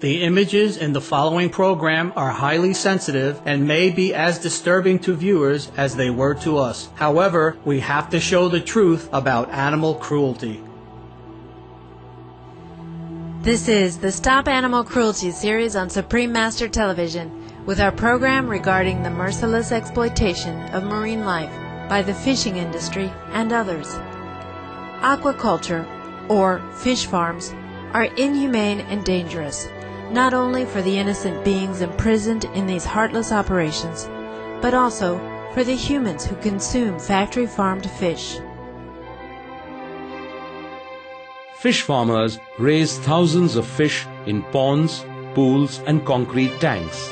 The images in the following program are highly sensitive and may be as disturbing to viewers as they were to us. However, we have to show the truth about animal cruelty. This is the Stop Animal Cruelty series on Supreme Master Television, with our program regarding the merciless exploitation of marine life by the fishing industry and others. Aquaculture, or fish farms, are inhumane and dangerous, not only for the innocent beings imprisoned in these heartless operations, but also for the humans who consume factory-farmed fish. Fish farmers raise thousands of fish in ponds, pools and concrete tanks.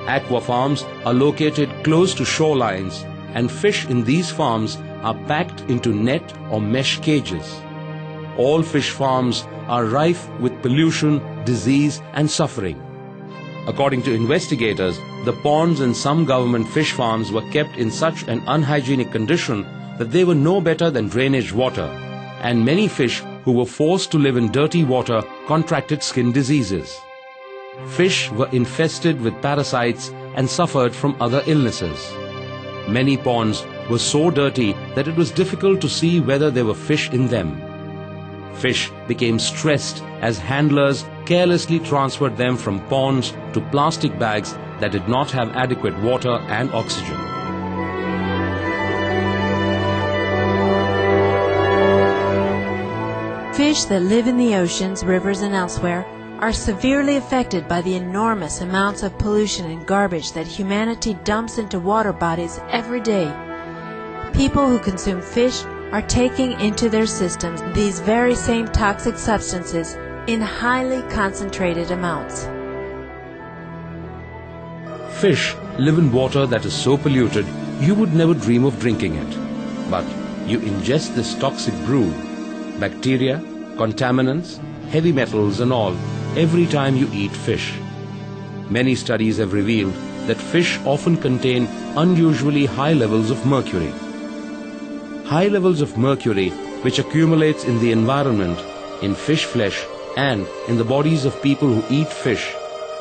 Aqua farms are located close to shorelines, and fish in these farms are packed into net or mesh cages. All fish farms are rife with pollution, disease and suffering. According to investigators, the ponds in some government fish farms were kept in such an unhygienic condition that they were no better than drainage water, and many fish who were forced to live in dirty water contracted skin diseases. Fish were infested with parasites and suffered from other illnesses. Many ponds were so dirty that it was difficult to see whether there were fish in them. Fish became stressed as handlers carelessly transferred them from ponds to plastic bags that did not have adequate water and oxygen. Fish that live in the oceans, rivers and elsewhere are severely affected by the enormous amounts of pollution and garbage that humanity dumps into water bodies every day. People who consume fish are taking into their systems these very same toxic substances in highly concentrated amounts. Fish live in water that is so polluted you would never dream of drinking it. But you ingest this toxic brew, bacteria, contaminants, heavy metals and all, every time you eat fish. Many studies have revealed that fish often contain unusually high levels of mercury. High levels of mercury, which accumulates in the environment, in fish flesh and in the bodies of people who eat fish,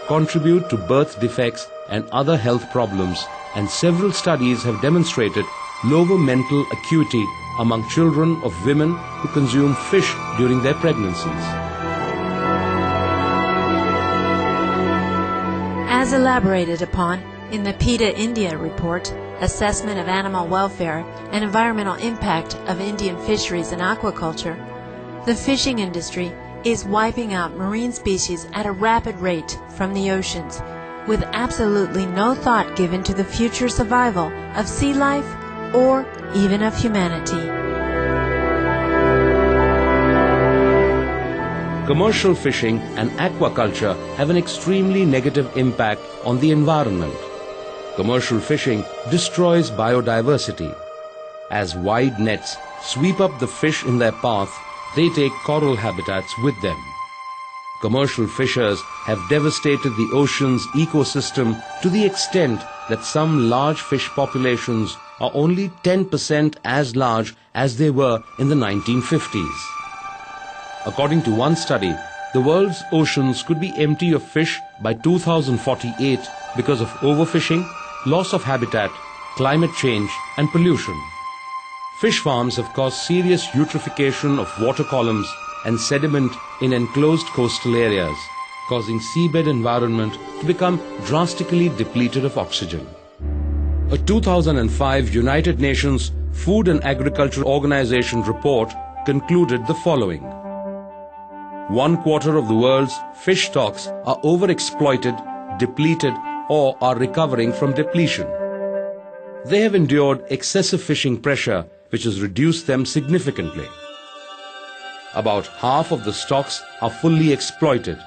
contribute to birth defects and other health problems, and several studies have demonstrated lower mental acuity among children of women who consume fish during their pregnancies. As elaborated upon in the PETA India report, Assessment of Animal Welfare and Environmental Impact of Indian Fisheries and Aquaculture, the fishing industry is wiping out marine species at a rapid rate from the oceans, with absolutely no thought given to the future survival of sea life or even of humanity. Commercial fishing and aquaculture have an extremely negative impact on the environment. Commercial fishing destroys biodiversity. As wide nets sweep up the fish in their path, they take coral habitats with them. Commercial fishers have devastated the ocean's ecosystem to the extent that some large fish populations are only 10% as large as they were in the 1950s. According to one study, the world's oceans could be empty of fish by 2048 because of overfishing, loss of habitat, climate change and pollution. Fish farms have caused serious eutrophication of water columns and sediment in enclosed coastal areas, causing seabed environment to become drastically depleted of oxygen. A 2005 United Nations Food and Agriculture Organization report concluded the following. 1/4 of the world's fish stocks are overexploited, depleted, or are recovering from depletion. They have endured excessive fishing pressure, which has reduced them significantly. About half of the stocks are fully exploited.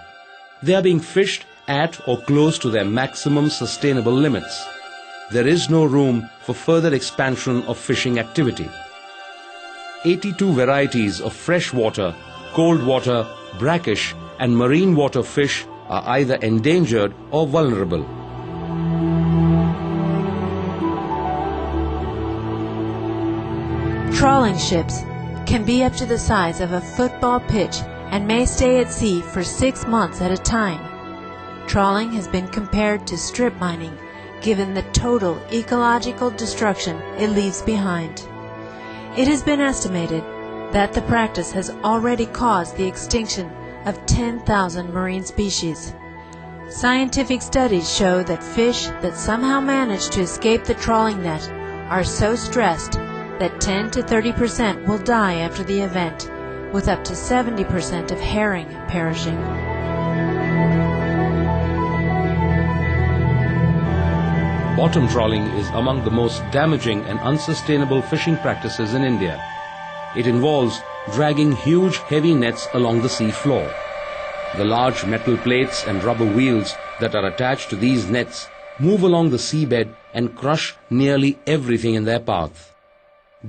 They are being fished at or close to their maximum sustainable limits. There is no room for further expansion of fishing activity. 82 varieties of freshwater, cold water, brackish and marine water fish are either endangered or vulnerable. Trawling ships can be up to the size of a football pitch and may stay at sea for 6 months at a time. trawling has been compared to strip mining, given the total ecological destruction it leaves behind. It has been estimated that the practice has already caused the extinction of 10,000 marine species. Scientific studies show that fish that somehow manage to escape the trawling net are so stressed that 10 to 30% will die after the event, with up to 70% of herring perishing. Bottom trawling is among the most damaging and unsustainable fishing practices in India. It involves dragging huge heavy nets along the sea floor. The large metal plates and rubber wheels that are attached to these nets move along the seabed and crush nearly everything in their path.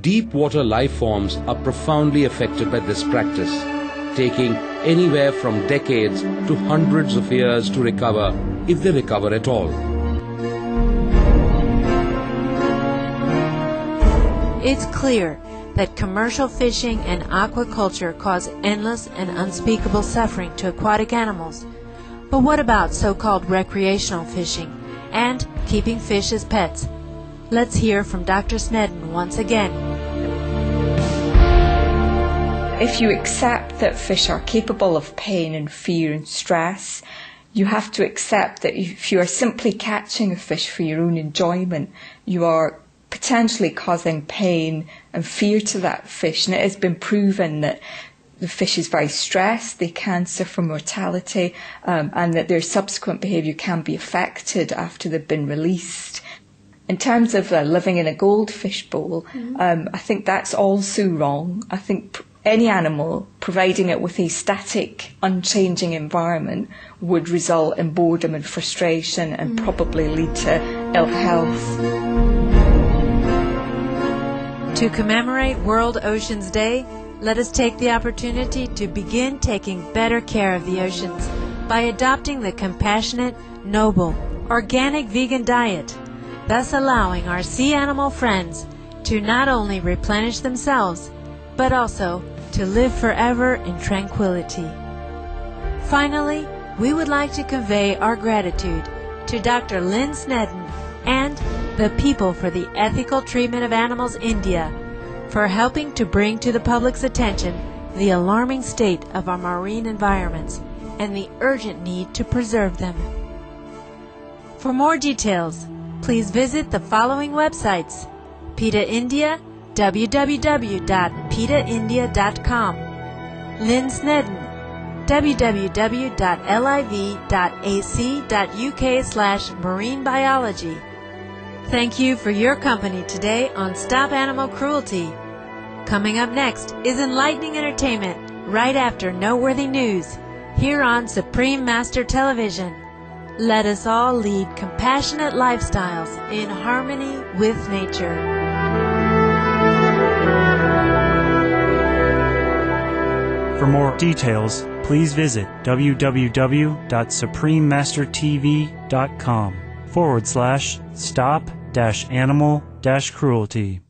Deep water life forms are profoundly affected by this practice, taking anywhere from decades to hundreds of years to recover, if they recover at all. It's clear that commercial fishing and aquaculture cause endless and unspeakable suffering to aquatic animals. But what about so-called recreational fishing and keeping fish as pets? Let's hear from Dr. Snedden once again. If you accept that fish are capable of pain and fear and stress, you have to accept that if you are simply catching a fish for your own enjoyment, you are potentially causing pain and fear to that fish. And it has been proven that the fish is very stressed, they can suffer mortality, and that their subsequent behaviour can be affected after they've been released. In terms of living in a goldfish bowl, I think that's also wrong. I think any animal, providing it with a static, unchanging environment, would result in boredom and frustration and probably lead to ill health. To commemorate World Oceans Day, let us take the opportunity to begin taking better care of the oceans by adopting the compassionate, noble, organic vegan diet, thus allowing our sea animal friends to not only replenish themselves, but also to live forever in tranquility. Finally, we would like to convey our gratitude to Dr. Lynn Snedden and the People for the Ethical Treatment of Animals India for helping to bring to the public's attention the alarming state of our marine environments and the urgent need to preserve them. For more details, please visit the following websites: PETA India, www.petaindia.com, Lynn Snedden, www.liv.ac.uk/marinebiology. Thank you for your company today on Stop Animal Cruelty. Coming up next is enlightening entertainment right after noteworthy news here on Supreme Master Television. Let us all lead compassionate lifestyles in harmony with nature. For more details, please visit www.suprememastertv.com/stop-animal-cruelty.